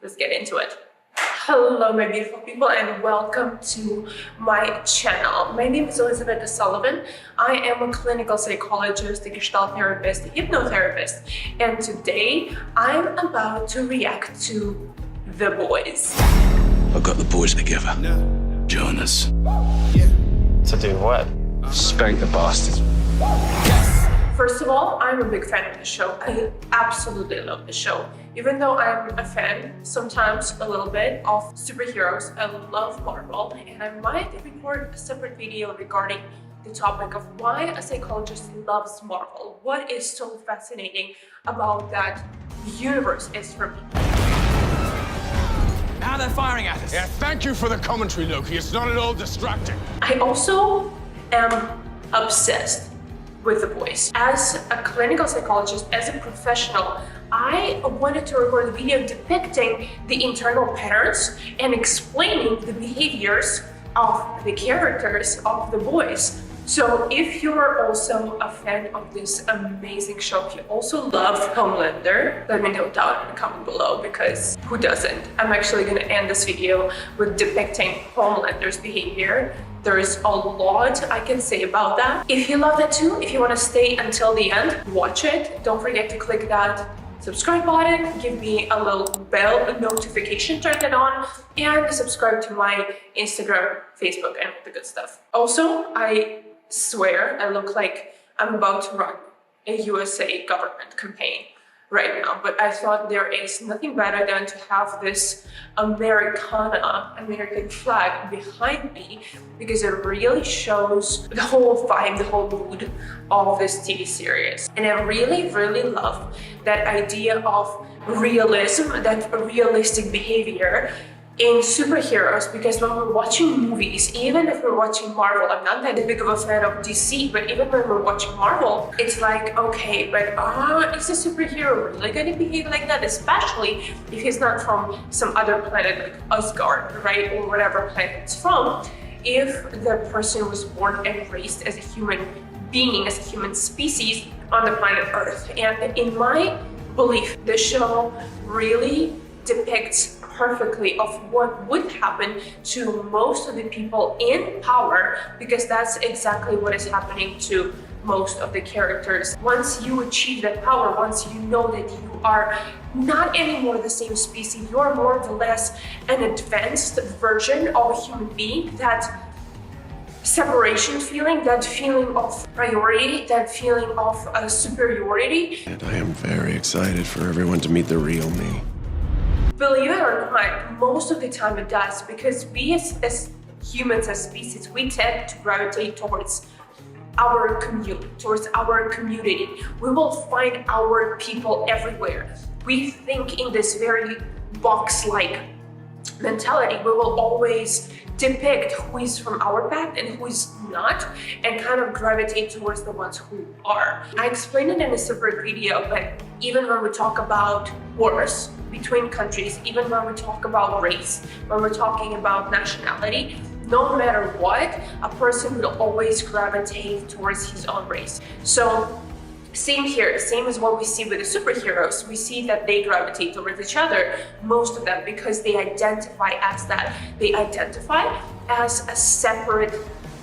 let's get into it. Hello my beautiful people and welcome to my channel. My name is Elizabeth Sullivan. I am a clinical psychologist, a gestalt therapist, a hypnotherapist, and today I'm about to react to Theboys. I've got the boys together. Join us. To do what? Spank the bastards. First of all, I'm a big fan of the show. I absolutely love the show. Even though I'm a fan, sometimes a little bit, of superheroes, I love Marvel, and I might record a separate video regarding the topic of why a psychologist loves Marvel. What is so fascinating about that universe is for me. Now they're firing at us. Yeah, thank you for the commentary, Loki. It's not at all distracting. I also am obsessed with Theboys. As a clinical psychologist, as a professional, I wanted to record a video depicting the internal patterns and explaining the behaviors of the characters of Theboys. So if you're also a fan of this amazing show, if you also love Homelander, let me know down in the comment below, because who doesn't? I'm actually going to end this video with depicting Homelander's behavior. There is a lot I can say about that. If you love that too, if you want to stay until the end, watch it. Don't forget to click that subscribe button, give me a little bell notification, turn that on, and subscribe to my Instagram, Facebook, and all the good stuff. Also, I swear I look like I'm about to run a USA government campaign right now, but I thought there is nothing better than to have this American flag behind me, because it really shows the whole vibe, the whole mood of this TV series. And I really love that idea of realism, that realistic behavior in superheroes, because when we're watching movies, even if we're watching Marvel, I'm not that big of a fan of DC, but even when we're watching Marvel, it's like, okay, but is a superhero really gonna behave like that? Especially if he's not from some other planet like Asgard, right? Or whatever planet it's from. If the person was born and raised as a human being, as a human species on the planet Earth. And in my belief, the show really depicts perfectly of what would happen to most of the people in power, because that's exactly what is happening to most of the characters. Once you achieve that power, once you know that you are not anymore the same species, you're more or less an advanced version of a human being, that separation feeling, that feeling of priority, that feeling of superiority. And I am very excited for everyone to meet the real me. Believe it or not, most of the time it does, because we as humans, as species, we tend to gravitate towards our community, We will find our people everywhere. We think in this very box-like mentality. We will always depict who is from our path and who is not, and kind of gravitate towards the ones who are. I explained it in a separate video, but even when we talk about wars between countries, even when we talk about race, when we're talking about nationality, no matter what, a person will always gravitate towards his own race. So same here, same as what we see with the superheroes. We see that they gravitate towards each other, most of them, because they identify as that. They identify as a separate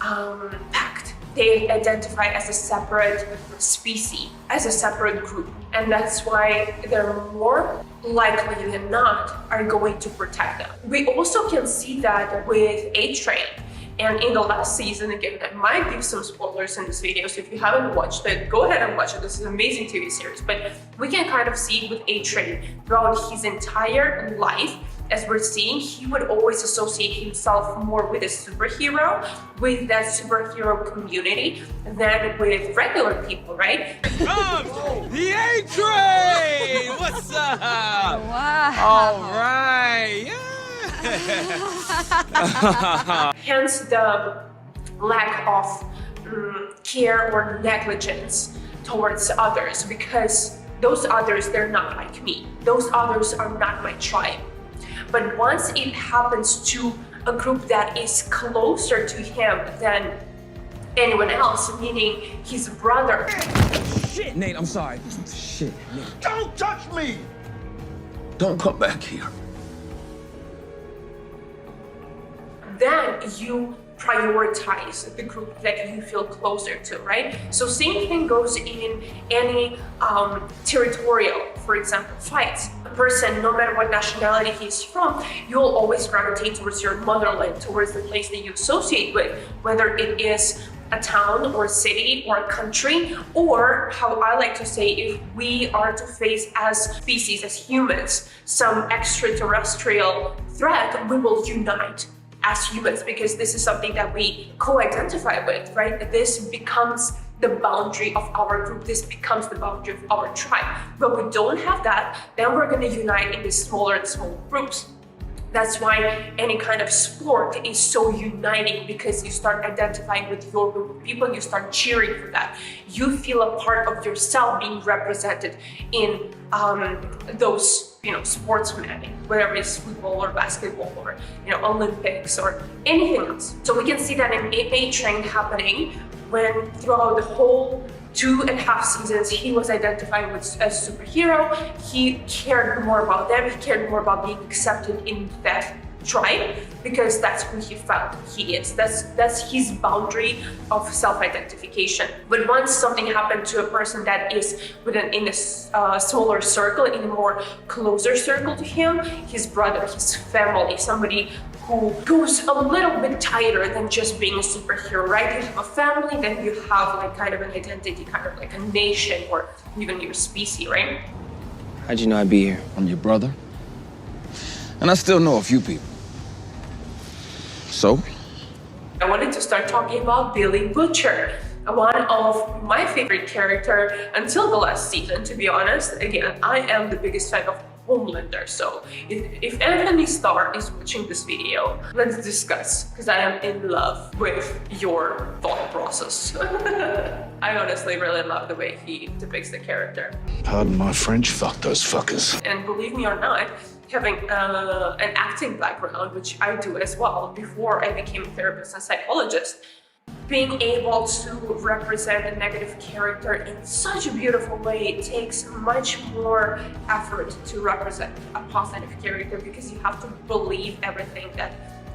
pact. They identify as a separate species, as a separate group. And that's why they're more likely than not are going to protect them. We also can see that with A-Train. And in the last season, again, I might give some spoilers in this video, so if you haven't watched it, go ahead and watch it. This is an amazing TV series. But we can kind of see with A-Train throughout his entire life, as we're seeing, he would always associate himself more with a superhero, with that superhero community, than with regular people, right? The A-Train! What's up? Wow. All right. Yeah. Hence the lack of care or negligence towards others, because those others, they're not like me. Those others are not my tribe. But once it happens to a group that is closer to him than anyone else, meaning his brother. Shit, Nate, I'm sorry. Shit, Nate. Don't touch me! Don't come back here. then you prioritize the group that you feel closer to, right? So same thing goes in any territorial, for example, fights. A person, no matter what nationality he's from, you'll always gravitate towards your motherland, towards the place that you associate with, whether it is a town or a city or a country, or how I like to say, if we are to face as species, as humans, some extraterrestrial threat, we will unite as humans, because this is something that we co-identify with, right? This becomes the boundary of our group. This becomes the boundary of our tribe. But we don't have that, then we're going to unite in these smaller and smaller groups. That's why any kind of sport is so uniting, because you start identifying with your group of people, you start cheering for that. You feel a part of yourself being represented in those, sportsmen, whether it's football or basketball or, Olympics or anything else. So we can see that in A Train happening when throughout the whole 2.5 seasons, he was identifying with as a superhero. He cared more about them. He cared more about being accepted in that tribe, because that's who he felt he is. That's his boundary of self-identification. But once something happened to a person that is in a smaller circle, in a more closer circle to him, his brother, his family, somebody who goes a little bit tighter than just being a superhero, right? You have a family, then you have like kind of an identity, kind of like a nation or even your species, right? How'd you know I'd be here? I'm your brother. And I still know a few people. So? I wanted to start talking about Billy Butcher, one of my favorite character until the last season, to be honest. Again, I am the biggest fan of Homelander, so if Anthony Starr is watching this video, let's discuss, because I am in love with your thought process. I honestly really love the way he depicts the character. Pardon my French, fuck those fuckers. And believe me or not, having an acting background, which I do as well, before I became a therapist and psychologist, being able to represent a negative character in such a beautiful way takes much more effort to represent a positive character, because you have to believe everything that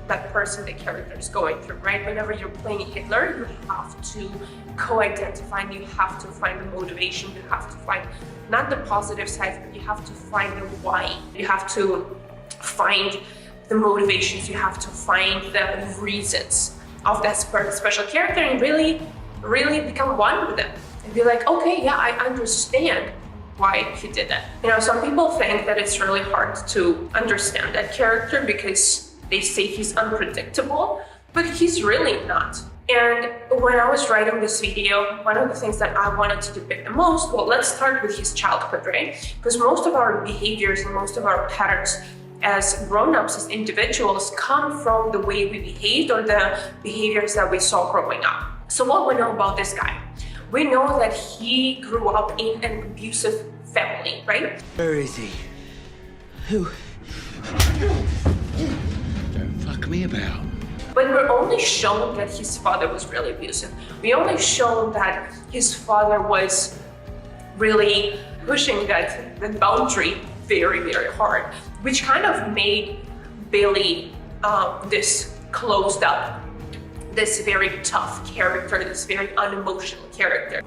that person, the character is going through, right? Whenever you're playing Hitler, you have to co-identify and you have to find the motivation, you have to find not the positive side, but you have to find the why. You have to find the motivations, you have to find the reasons of that special character and really become one with them. And be like, okay, yeah, I understand why he did that. Some people think that it's really hard to understand that character because they say he's unpredictable, but he's really not. And when I was writing this video, one of the things that I wanted to depict the most, well, let's start with his childhood, right? Because most of our behaviors and most of our patterns as grown-ups, as individuals, come from the way we behaved or the behaviors that we saw growing up. So what we know about this guy? We know that he grew up in an abusive family, right? Where is he? Who? Don't fuck me about. But we're only shown that his father was really abusive. We only shown that his father was really pushing that boundary very, very hard, which kind of made Billy this closed up, this very tough character, this very unemotional character.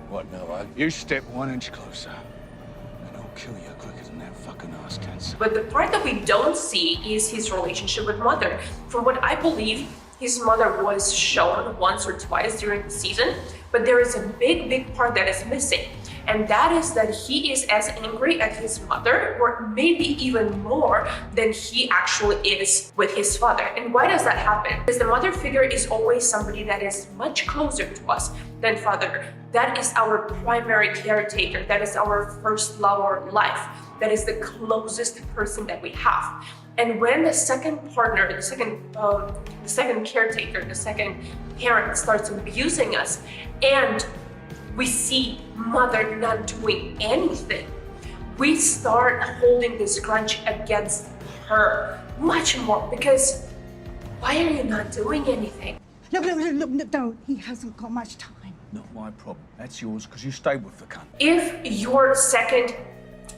What now? You step 1 inch closer, and I'll kill you quicker than that fucking ass cancer. But the part that we don't see is his relationship with mother. From what I believe, his mother was shown once or twice during the season, but there is a big part that is missing. And that is that he is as angry at his mother, or maybe even more than he actually is with his father. And why does that happen? Because the mother figure is always somebody that is much closer to us than father. That is our primary caretaker. That is our first love of our life. That is the closest person that we have. And when the second partner, the second caretaker, the second parent starts abusing us, and we see mother not doing anything, we start holding this grudge against her much more, because why are you not doing anything? No, he hasn't got much time. Not my problem. That's yours because you stayed with the cunt. If your second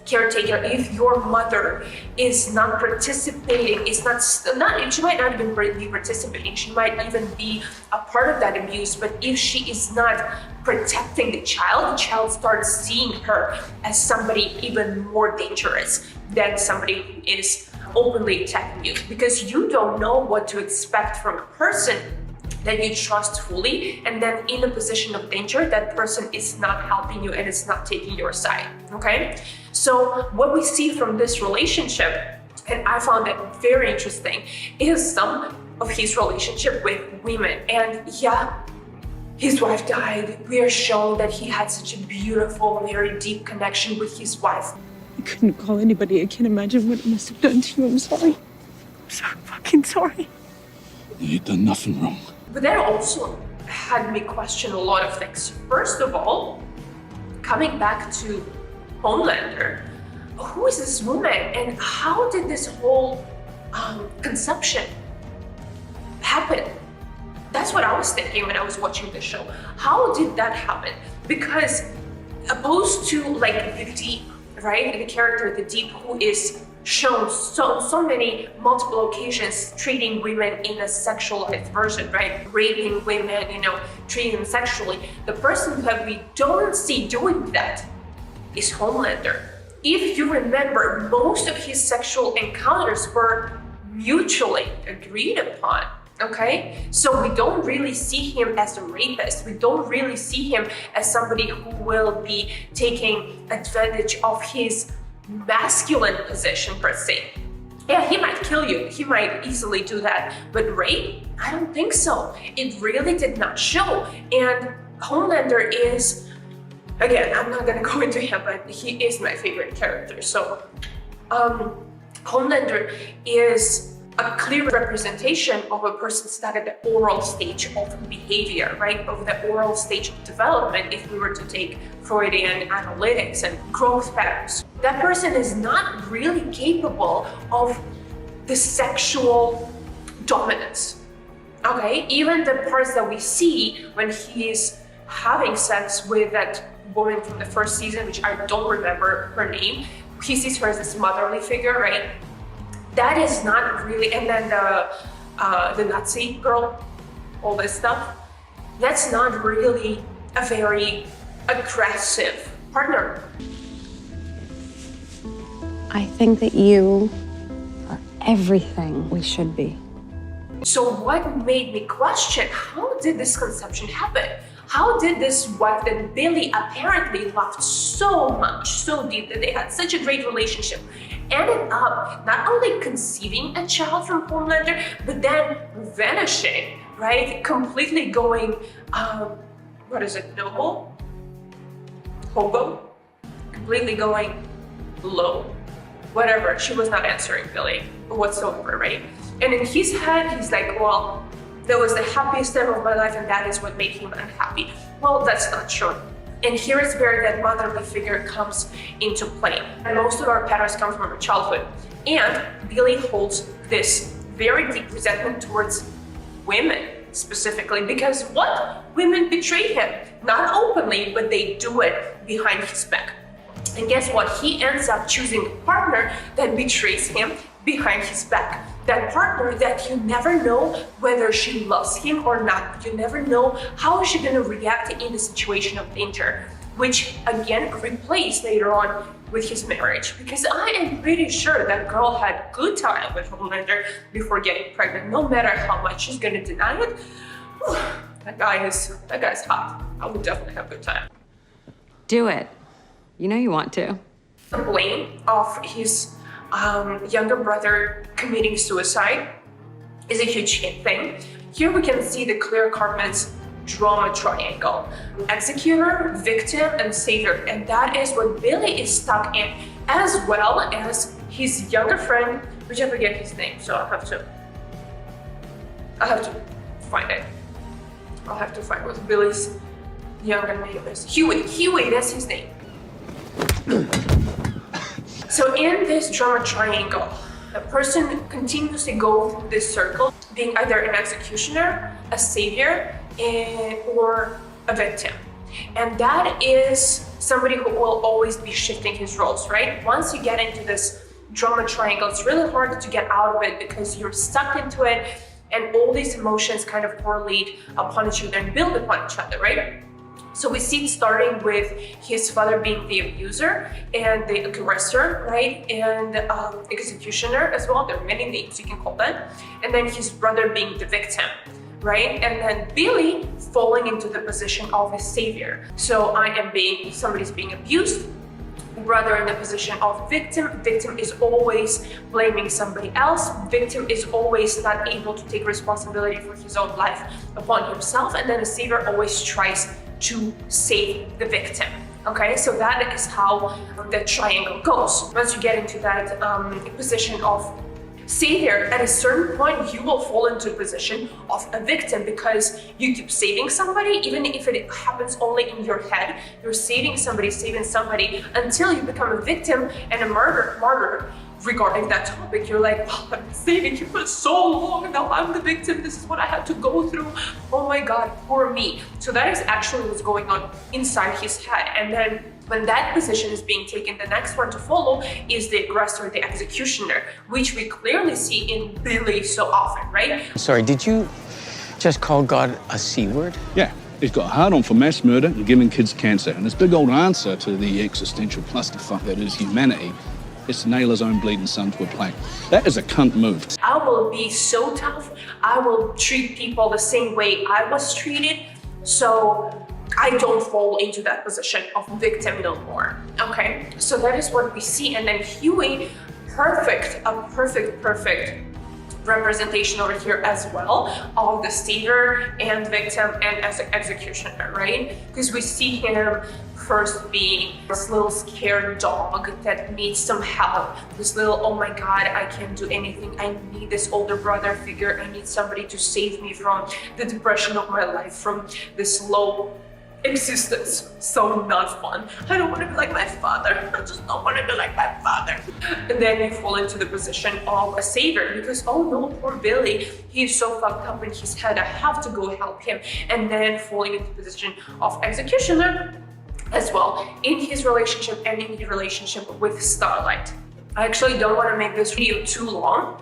caretaker, if your mother is not participating, she might not even be participating, she might even be a part of that abuse, but if she is not protecting the child starts seeing her as somebody even more dangerous than somebody who is openly attacking you, because you don't know what to expect from a person that you trust fully, and then in a position of danger, that person is not helping you and is not taking your side, okay? So what we see from this relationship, and I found it very interesting, is some of his relationship with women. And yeah, his wife died. We are shown that he had such a beautiful, very deep connection with his wife. I couldn't call anybody. I can't imagine what it must have done to you. I'm sorry. I'm so fucking sorry. You ain't done nothing wrong. But that also had me question a lot of things. First of all, coming back to Homelander, who is this woman and how did this whole conception happen? That's what I was thinking when I was watching the show. How did that happen? Because opposed to like the Deep, right? The character, the Deep, who is shown so many multiple occasions treating women in a sexualized version, right? Raping women, treating them sexually. The person that we don't see doing that is Homelander. If you remember, most of his sexual encounters were mutually agreed upon, okay? So we don't really see him as a rapist. We don't really see him as somebody who will be taking advantage of his masculine position per se. Yeah, he might kill you. He might easily do that. But rape? I don't think so. It really did not show. And Homelander is, again, I'm not gonna go into him, but he is my favorite character. So, Homelander is a clear representation of a person stuck at the oral stage of behavior, right? Of the oral stage of development, if we were to take Freudian analytics and growth patterns. That person is not really capable of the sexual dominance, okay? Even the parts that we see when he is having sex with that woman from the first season, which I don't remember her name, he sees her as this motherly figure, right? That is not really, and then the Nazi girl, all this stuff, that's not really a very aggressive partner. I think that you are everything we should be. So what made me question, how did this conception happen? How did this wife that Billy apparently loved so much, so deep, that they had such a great relationship, ended up not only conceiving a child from Homelander, but then vanishing, right? Completely going, what is it, noble? Hobo? Completely going low. Whatever, she was not answering Billy whatsoever, right? And in his head, he's like, well, that was the happiest time of my life and that is what made him unhappy. Well, that's not true. And here is where that motherly figure comes into play. And most of our patterns come from our childhood. And Billy holds this very deep resentment towards women specifically, because what? Women betray him. Not openly, but they do it behind his back. And guess what? He ends up choosing a partner that betrays him behind his back. That partner that you never know whether she loves him or not. You never know how is she going to react in a situation of danger, which again replays later on with his marriage. Because I am pretty sure that girl had good time with Homelander before getting pregnant, no matter how much she's going to deny it. That guy's hot. I would definitely have a good time. Do it. You know you want to. The blame of his younger brother committing suicide is a huge thing. Here we can see the clear Cartman's drama triangle. Executor, victim, and savior. And that is what Billy is stuck in, as well as his younger friend, which I forget his name, so I'll have to find it. I'll have to find what Billy's younger name is. Huey, that's his name. So in this drama triangle, a person continuously goes through this circle, being either an executioner, a savior, or a victim. And that is somebody who will always be shifting his roles, right? Once you get into this drama triangle, it's really hard to get out of it because you're stuck into it and all these emotions kind of correlate upon each other and build upon each other, right? So we see it starting with his father being the abuser and the aggressor, right? And executioner as well. There are many names you can call that. And then his brother being the victim, right? And then Billy falling into the position of a savior. So somebody's being abused, brother in the position of victim. Victim is always blaming somebody else. Victim is always not able to take responsibility for his own life upon himself. And then the savior always tries to save the victim. Okay, so that is how the triangle goes. Once you get into that position of savior, at a certain point you will fall into a position of a victim because you keep saving somebody, even if it happens only in your head. You're saving somebody until you become a victim and a martyr regarding that topic. You're like, well, I've been saving you for so long, now I'm the victim, this is what I had to go through, oh my god, poor me. So that is actually what's going on inside his head. And then when that position is being taken, the next one to follow is the aggressor, the executioner, which we clearly see in Billy so often, right? Sorry, did you just call God a C word? Yeah, he's got a hard-on for mass murder and giving kids cancer. And his big old answer to the existential clusterfuck that is humanity is to nail his own bleeding son to a plank. That is a cunt move. I will be so tough. I will treat people the same way I was treated, so I don't fall into that position of victim no more. Okay, so that is what we see. And then Huey, a perfect representation over here as well of the savior and victim and as an executioner, right? Because we see him first being this little scared dog that needs some help, this little, oh my god, I can't do anything, I need this older brother figure, I need somebody to save me from the depression of my life, from this low existence. So not fun. I don't want to be like my father. I just don't want to be like my father. And then you fall into the position of a savior because, oh no, poor Billy, he's so fucked up in his head, I have to go help him. And then falling into the position of executioner as well in his relationship and in his relationship with Starlight. I actually don't want to make this video too long,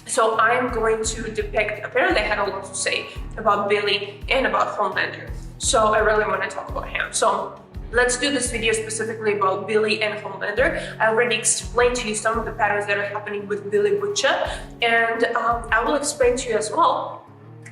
so I'm going to depict, apparently I had a lot to say about Billy and about Homelander. So I really want to talk about him. So let's do this video specifically about Billy and Homelander. I already explained to you some of the patterns that are happening with Billy Butcher, and I will explain to you as well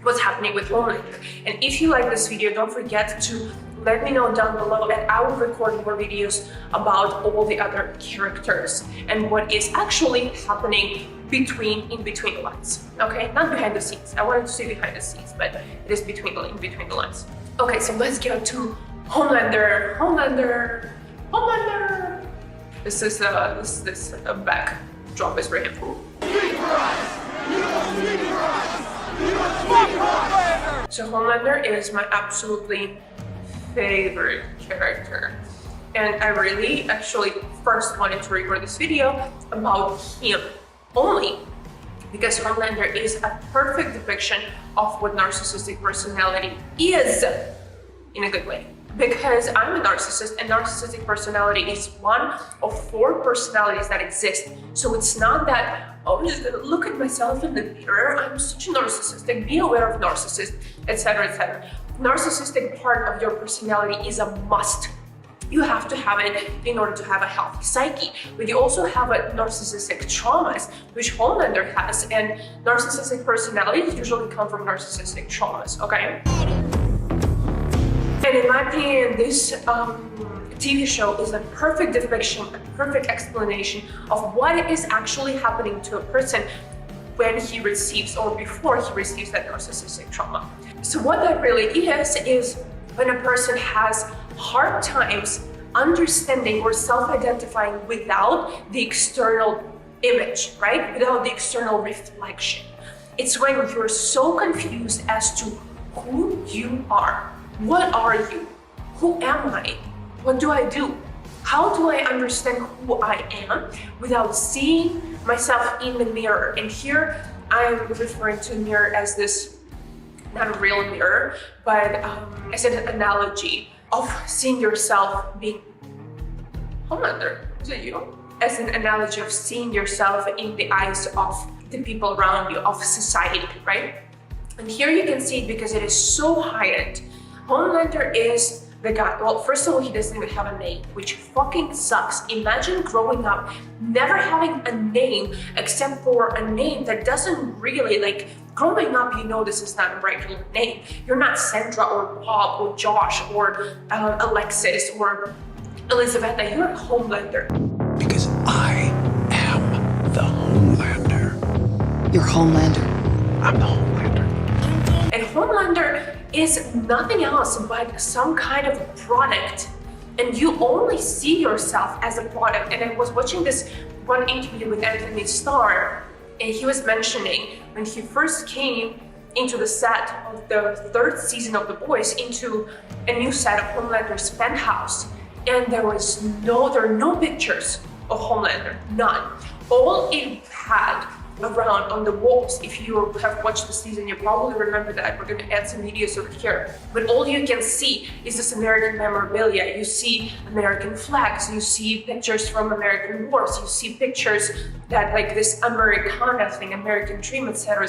what's happening with Homelander. And if you like this video, don't forget to let me know down below, and I will record more videos about all the other characters and what is actually happening in between the lines. Okay, not behind the scenes. I wanted to say behind the scenes, but it is in between the lines. Okay, so let's get to Homelander. This is a backdrop is for him. So Homelander is my absolutely favorite character, and I really actually first wanted to record this video about him only because Homelander is a perfect depiction of what narcissistic personality is in a good way. Because I'm a narcissist, and narcissistic personality is one of 4 personalities that exist. So it's not that, oh, I'm just gonna look at myself in the mirror, I'm such a narcissistic, be aware of narcissist, etc., etc. Narcissistic part of your personality is a must. You have to have it in order to have a healthy psyche. But you also have a narcissistic traumas, which Homelander has, and narcissistic personalities usually come from narcissistic traumas, okay? And in my opinion, this TV show is a perfect depiction, a perfect explanation of what is actually happening to a person when he receives or before he receives that narcissistic trauma. So what that really is when a person has hard times understanding or self-identifying without the external image, right? Without the external reflection. It's when you're so confused as to who you are. What are you? Who am I? What do I do? How do I understand who I am without seeing myself in the mirror? And here I'm referring to a mirror as this, not a real mirror, but as an analogy of seeing yourself being Homelander. Is it you? As an analogy of seeing yourself in the eyes of the people around you, of society, right? And here you can see it because it is so heightened. Homelander is the guy, well, first of all, he doesn't even have a name, which fucking sucks. Imagine growing up, never having a name except for a name that doesn't really, like, growing up, you know this is not a regular name. You're not Sandra or Bob or Josh or Alexis or Elizabeth, you're Homelander. Because I am the Homelander. You're Homelander. I'm the Homelander. And Homelander is nothing else but some kind of product. And you only see yourself as a product. And I was watching this one interview with Anthony Starr, and he was mentioning when he first came into the set of the 3rd season of Theboys, into a new set of Homelander's penthouse. And there are no pictures of Homelander, none. All it had around on the walls, if you have watched the season, you probably remember that. We're going to add some videos over here. But all you can see is this American memorabilia. You see American flags, you see pictures from American wars, you see pictures that like this Americana thing, American dream, etc.,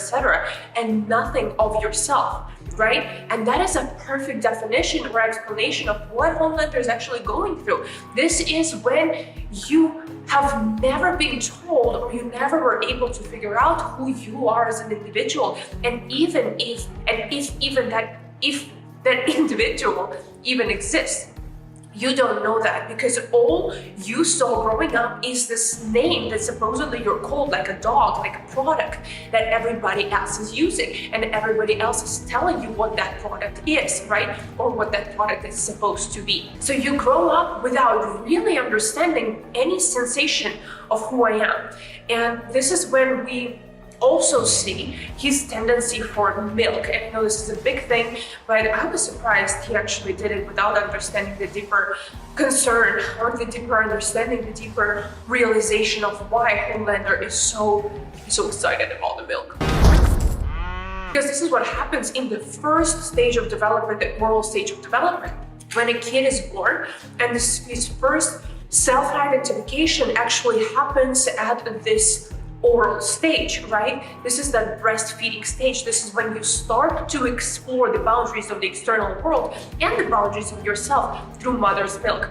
and nothing of yourself, right? And that is a perfect definition or explanation of what Homelander is actually going through. This is when you have never been told, or you never were able to figure out who you are as an individual, and if that individual even exists. You don't know that because all you saw growing up is this name that supposedly you're called, like a dog, like a product that everybody else is using, and everybody else is telling you what that product is, right? Or what that product is supposed to be. So you grow up without really understanding any sensation of who I am. And this is when we also see his tendency for milk. And I know this is a big thing, but I was surprised he actually did it without understanding the deeper concern or the deeper understanding, the deeper realization of why Homelander is so excited about the milk. Because this is what happens in the first stage of development, the oral stage of development. When a kid is born, and his first self-identification actually happens at this oral stage, right? This is the breastfeeding stage. This is when you start to explore the boundaries of the external world and the boundaries of yourself through mother's milk.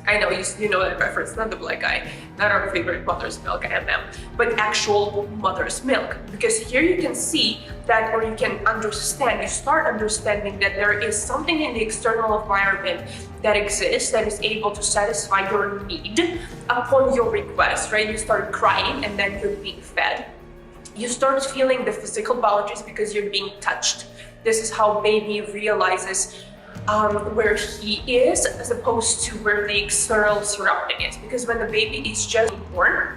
I know you know that reference, not the black guy, not our favorite mother's milk, M&M, but actual mother's milk. Because here you can see that, or you can understand, you start understanding that there is something in the external environment that exists that is able to satisfy your need upon your request, right? You start crying and then you're being fed. You start feeling the physical boundaries because you're being touched. This is how baby realizes where he is as opposed to where the external surrounding is. Because when the baby is just born,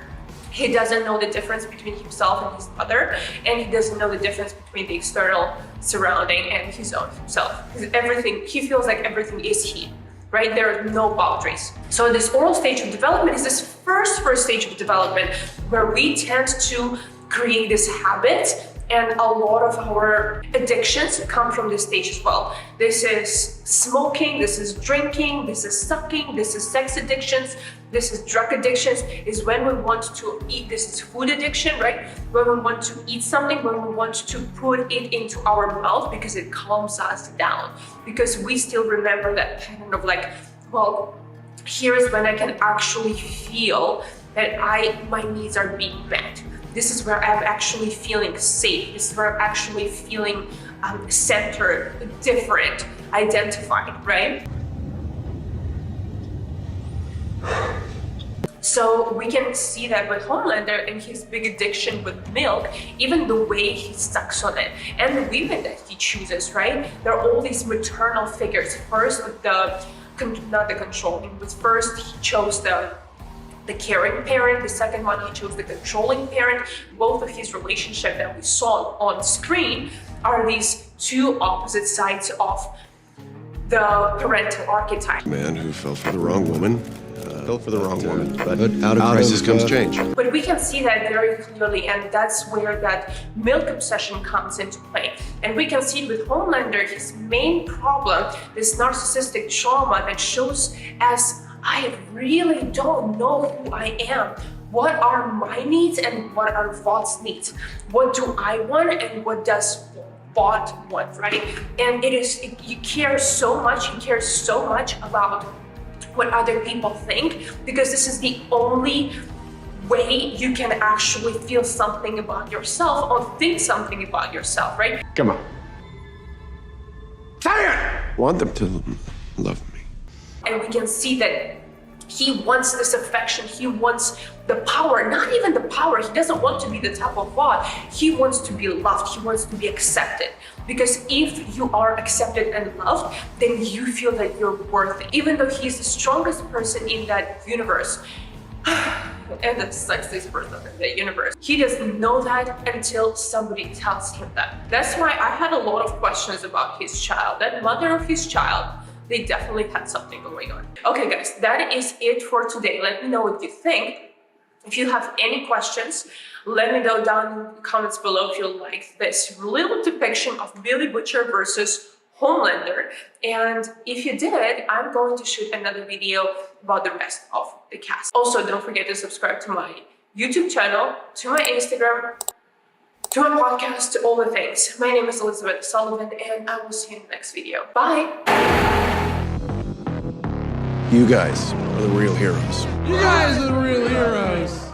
he doesn't know the difference between himself and his mother, and he doesn't know the difference between the external surrounding and his own himself. Because everything, he feels like everything is he, right? There are no boundaries. So this oral stage of development is this first stage of development where we tend to create this habit. And a lot of our addictions come from this stage as well. This is smoking, this is drinking, this is sucking, this is sex addictions, this is drug addictions, is when we want to eat. This is food addiction, right? When we want to eat something, when we want to put it into our mouth because it calms us down. Because we still remember that pattern of like, well, here's when I can actually feel that my needs are being met. This is where I'm actually feeling safe. This is where I'm actually feeling centered, different, identified, right? So we can see that with Homelander and his big addiction with milk, even the way he sucks on it and the women that he chooses, right? There are all these maternal figures. First with not the controlling, but first he chose the caring parent, the second one he chose the controlling parent. Both of his relationships that we saw on screen are these two opposite sides of the parental archetype. Man who fell for the wrong woman, fell for the wrong woman. But out of crisis comes change. But we can see that very clearly, and that's where that milk obsession comes into play. And we can see it with Homelander, his main problem, this narcissistic trauma that shows as, I really don't know who I am. What are my needs and what are Vaught's needs? What do I want and what does Vaught want, right? And you care so much about what other people think, because this is the only way you can actually feel something about yourself or think something about yourself, right? Come on. Say it! I want them to love me. And we can see that he wants this affection, he wants the power, not even the power, he doesn't want to be the top of Vaught, he wants to be loved, he wants to be accepted. Because if you are accepted and loved, then you feel that you're worth it. Even though he's the strongest person in that universe, and the sexiest person in the universe, he doesn't know that until somebody tells him that. That's why I had a lot of questions about his child, that mother of his child. They definitely had something going on. Okay guys, that is it for today. Let me know what you think. If you have any questions, let me know down in the comments below if you like this little depiction of Billy Butcher versus Homelander. And if you did, I'm going to shoot another video about the rest of the cast. Also, don't forget to subscribe to my YouTube channel, to my Instagram, to my podcast, to all the things. My name is Elizabeth Sullivan, and I will see you in the next video. Bye! You guys are the real heroes. You guys are the real heroes.